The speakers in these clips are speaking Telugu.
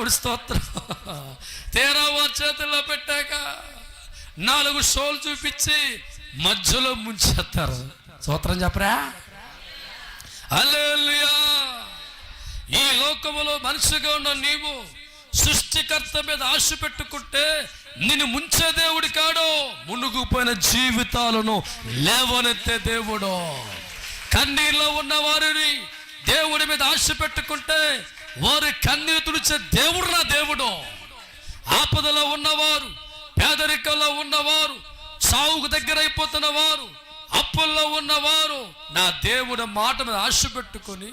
దేవుడి స్తోత్రం. తీరా వారి చేతుల్లో పెట్టాక 4 షోలు చూపించి మధ్యలో ముంచేస్తారు. స్తోత్రం చెప్పరా? హల్లెలూయా. ఈ లోకములో మనిషిగా ఉన్న నీవు సృష్టికర్త మీద ఆశ పెట్టుకుంటే నిన్ను ముంచే దేవుడి కాడు, మునుగుపోయిన జీవితాలను లేవనెత్తే దేవుడు. కన్నీళ్ళలో ఉన్న వారిని దేవుడి మీద ఆశ పెట్టుకుంటే వారి కన్నీరు తుడిచే దేవుడు నా దేవుడు. ఆపదలో ఉన్నవారు, పేదరికంలో ఉన్నవారు, సావుకు దగ్గర అయిపోతున్న వారు, అప్పుల్లో ఉన్నవారు నా దేవుడి మాట మీద ఆశ పెట్టుకొని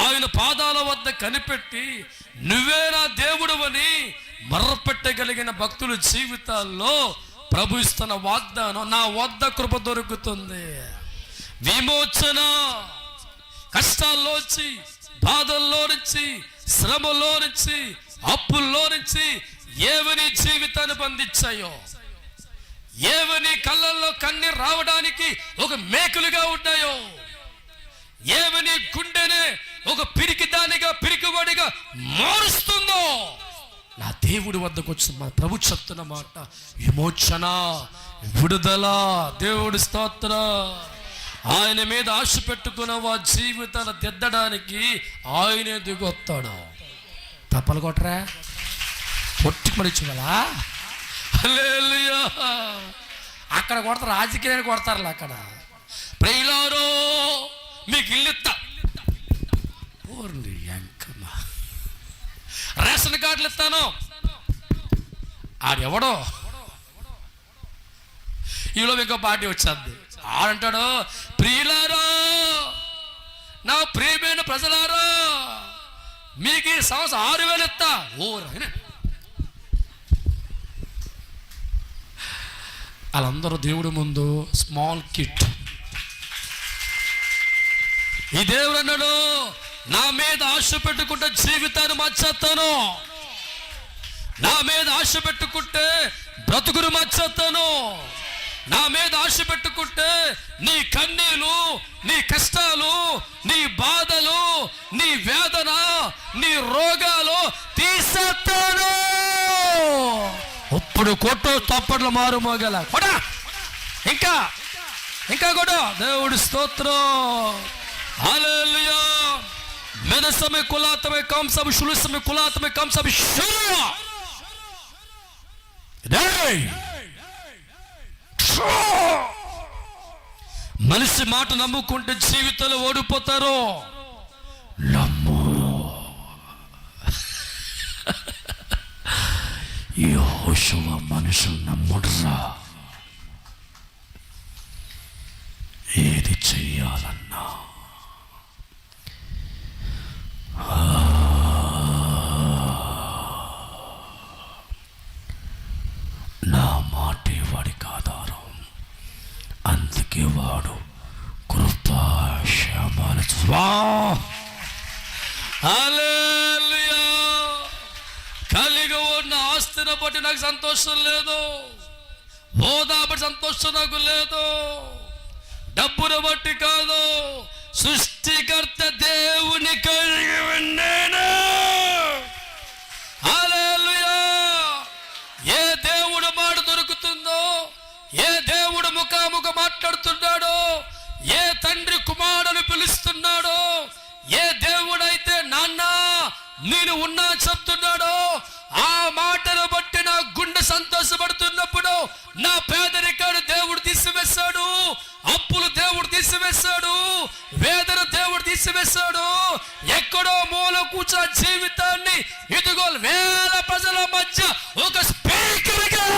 ఆయన పాదాల వద్ద కనిపెట్టి నువ్వే నా దేవుడు అని మర్రపెట్టగలిగిన భక్తుల జీవితాల్లో ప్రభు ఇస్తున్న వాగ్దానం, నా వద్ద కృప దొరుకుతుంది. విమోచన, కష్టాల్లోంచి, బాధల్లో నుంచి, శ్రమలో నుంచి, అప్పుల్లో నుంచి ఏవని జీవితాన్ని బంధించాయో, ఏవని కళ్ళల్లో కన్నీరు రావడానికి ఒక మేకులుగా ఉన్నాయో, ఏవని గుండెనే ఒక పిరికిదానిగా పిరికివాడిగా మారుస్తుందో, నా దేవుడి వద్దకు వచ్చిన మా ప్రభు చెప్తున్న మాట విమోచన, విడుదల. దేవుడి స్తోత్ర. ఆయన మీద ఆశ పెట్టుకున్న వారి జీవితాలు దిద్దడానికి ఆయనే దిగొస్తాడు. తప్పలు కొట్టరా? పొట్టి పడిచువలా? హల్లెలూయా. అక్కడ కొడతారు, రాజకీయాన్ని కొడతారు. అక్కడ ప్రియులారో మీకు ఇల్లు ఇస్తా, రేషన్ కార్డులు ఇస్తాను. ఆడెవడో ఈలో ఇంకో పార్టీ వచ్చేది. ఆడంటాడు, ప్రియులారో, నా ప్రియమైన ప్రజలారో, మీకు ఈ సంవత్సరం 6,000 ఇస్తా. వాళ్ళందరూ దేవుడి ముందు స్మాల్ కిట్. ఈ దేవుడు అన్నాడు, నా మీద ఆశ పెట్టుకుంటే జీవితాన్ని మార్చేస్తాను, నా మీద ఆశ పెట్టుకుంటే బ్రతుకును మార్చేస్తాను, నా మీద ఆశ పెట్టుకుంటే నీ కన్నీలు, నీ కష్టాలు, నీ బాధలు, నీ వేదన, నీ రోగాలు తీసేస్తాను. ఇప్పుడు కొట్టు తప్పట్లు మారు మోగల కొడా, ఇంకా ఇంకా కూడా దేవుడి స్తోత్రం. హల్లెలూయా. మెదసమే కులాతమే కంసబు షులుసమే కులాతమే కంసబు షులువా. మనిషి మాట నమ్ముకుంటే జీవితంలో ఓడిపోతారు. నమ్ము. యెహోషువ మనుషులు నమ్ముడురా. ఏది చెయ్యాలన్నా నా మాటే వాడికి ఆధారం. అందుకే వాడు కృపాక్షేమాలు. హల్లెలూయా. కలిగి ఉన్న ఆస్తిని బట్టి నాకు సంతోషం లేదు, హోదా బట్టి సంతోషం నాకు లేదు, డబ్బును బట్టి కాదు, సృష్టికర్త దేవుని కలిగి ఉన్నాను. హల్లెలూయా. ఏ దేవుడు మాట దొరుకుతుందో, ఏ దేవుడు ముఖాముఖ మాట్లాడుతున్నాడో, ఏ తండ్రి కుమారుని పిలుస్తున్నాడో, ఏ దేవుడైతే నాన్న నేను ఉన్నా చెప్తున్నాడో ఆ మాటను బట్టి నా గుండె సంతోషపడుతున్నప్పుడు నా పేదరికాన్ని దేవుడు తీసివేశాడు, అప్పులు దేవుడు తీసివేశాడు, వేదన దేవుడు తీసివేశాడు. ఎక్కడో మూల కూర్చో జీవితాన్ని ఇదిగో వేల ప్రజల మధ్య ఒక స్పీకర్గా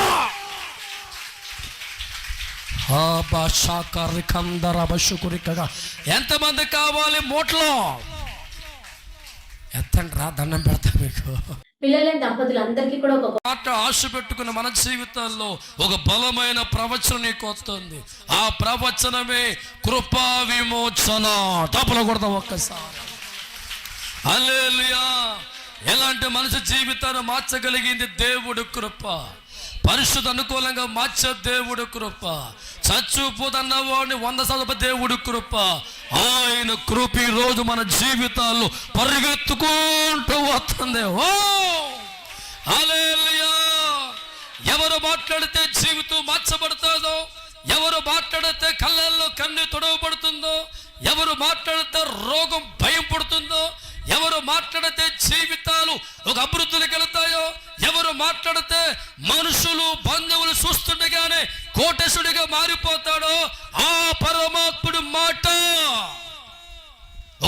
ఎంతమంది కావాలి? మూట్లో ఎత్తండి రా, దండం పెడతా మీకు. పిల్లలైన దంపతులందరికీ కూడా ఒక మాట ఆశ పెట్టుకున్న మన జీవితాల్లో ఒక బలమైన ప్రవచనం నీకు వస్తుంది. ఆ ప్రవచనమే కృపా విమోచన. తప్పల కొడతాం ఒక్కసారి. హల్లెలూయా. ఎలాంటి మనిషి జీవితాన్ని మార్చగలిగింది దేవుడు కృప. పరిశుద్ధ అనుకూలంగా మార్చే దేవుడు కృప. చచ్చిపోతున్న వాడిని 100% దేవుడు కృప. ఆయన కృప ఈ రోజు మన జీవితాల్లో పరిగెత్తుకుంటూ వస్తుంది. ఓ హల్లెలూయా. ఎవరు మాట్లాడితే జీవితం మార్చబడుతుందో, ఎవరు మాట్లాడితే కళ్ళల్లో కన్ను తొడవబడుతుందో, ఎవరు మాట్లాడితే రోగం భయం పడుతుందో, ఎవరు మాట్లాడితే జీవితాలు ఒక అభివృద్ధికి వెళతాయో, ఎవరు మాట్లాడితే మనుషులు బంధువులు చూస్తుండగానే కోటేశుడిగా మారిపోతాడో, ఆ పరమాత్ముడి మాట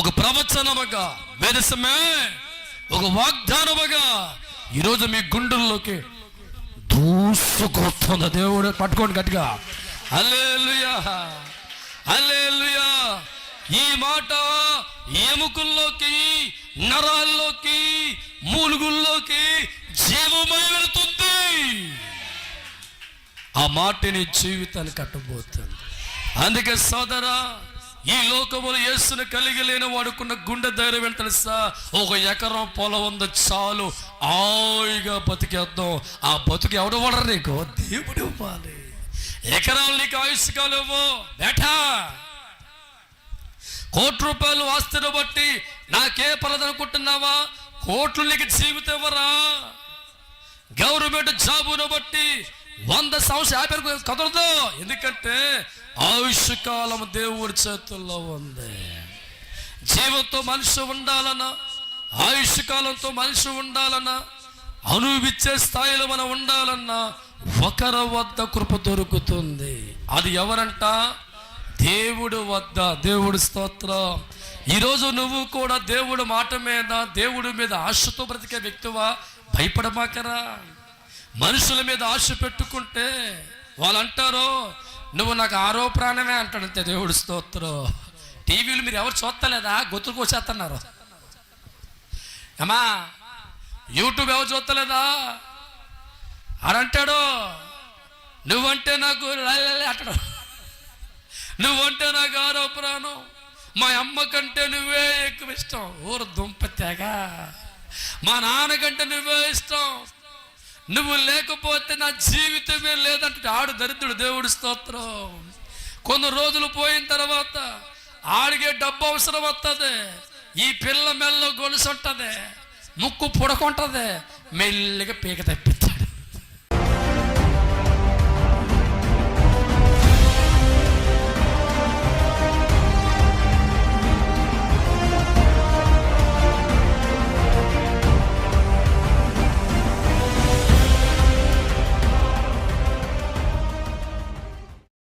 ఒక ప్రవచనముగా, వేదసమే ఒక వాగ్దానముగా ఈరోజు మీ గుండెల్లోకి దూసుకొస్తున్న దేవుడు. పట్టుకోండి గట్టిగా. హల్లెలూయా, హల్లెలూయా. ఈ మాట ఎముకల్లోకి, నరాల్లోకి, మూలుగుల్లోకి జీవమై వెళుతుంది. ఆ మాటని జీవితాన్ని కట్టబోతుంది. అందుకే సోదరా, ఈ లోకములు యేసును కలిగి లేని వాడుకున్న గుండె ధైర్యం ఏంటి తెలుసా? 1 ఎకరం పొలం ఉంది చాలు, హాయిగా బతికేద్దాం. ఆ బతుకు ఎవడు వాడరు నీకు? దేవుడు ఇవ్వాలి. ఎకరాలు నీకు ఆయుష్ కాలేమో బేటా. ₹1 ఆస్తిని బట్టి నాకే పరదనుకుంటున్నావా? కోట్లు నీకు జీవితం ఇవ్వరా? గవర్నమెంట్ జాబును బట్టి 100 సంవత్సరాలు 50 కదలదు. ఎందుకంటే ఆయుష్ కాలం దేవుడి చేతుల్లో ఉంది. జీవంతో మనిషి ఉండాలన్నా, ఆయుష్ కాలంతో మనిషి ఉండాలన్నా, అనుభవించే స్థాయిలో మనం ఉండాలన్నా ఒకరి వద్ద కృప దొరుకుతుంది. అది ఎవరంట? దేవుడు వద్ద. దేవుడి స్తోత్రం. ఈరోజు నువ్వు కూడా దేవుడి మాట మీద, దేవుడి మీద ఆశతో బ్రతికే వ్యక్తివా? భయపడమాకరా. మనుషుల మీద ఆశ పెట్టుకుంటే వాళ్ళు అంటారు, నువ్వు నాకు ఆరో ప్రాణమే అంటాడంతే. దేవుడి స్తోత్రం. టీవీలు మీరు ఎవరు చూస్తలేదా? గొత్తులు కోసేస్తున్నారు అమ్మా. యూట్యూబ్ ఎవరు చూస్తలేదా? ఆడంటాడు, నువ్వంటే నాకు అంటాడు, నువ్వంటే నాకు ఆరో ప్రాణం, మా అమ్మ కంటే నువ్వే ఎక్కువ ఇష్టం. ఊరు దుంపతేగా. మా నాన్నకంటే నువ్వే ఇష్టం, నువ్వు లేకపోతే నా జీవితమే లేదంటే ఆడు దరిద్రుడు. దేవుడి స్తోత్రం. కొన్ని రోజులు పోయిన తర్వాత ఆడిగే డబ్బు అవసరం వస్తుంది. ఈ పిల్ల మెల్ల గొలుసు ఉంటుంది, ముక్కు పుడకుంటుంది, మెల్లిగా పీక తప్పిద్ది.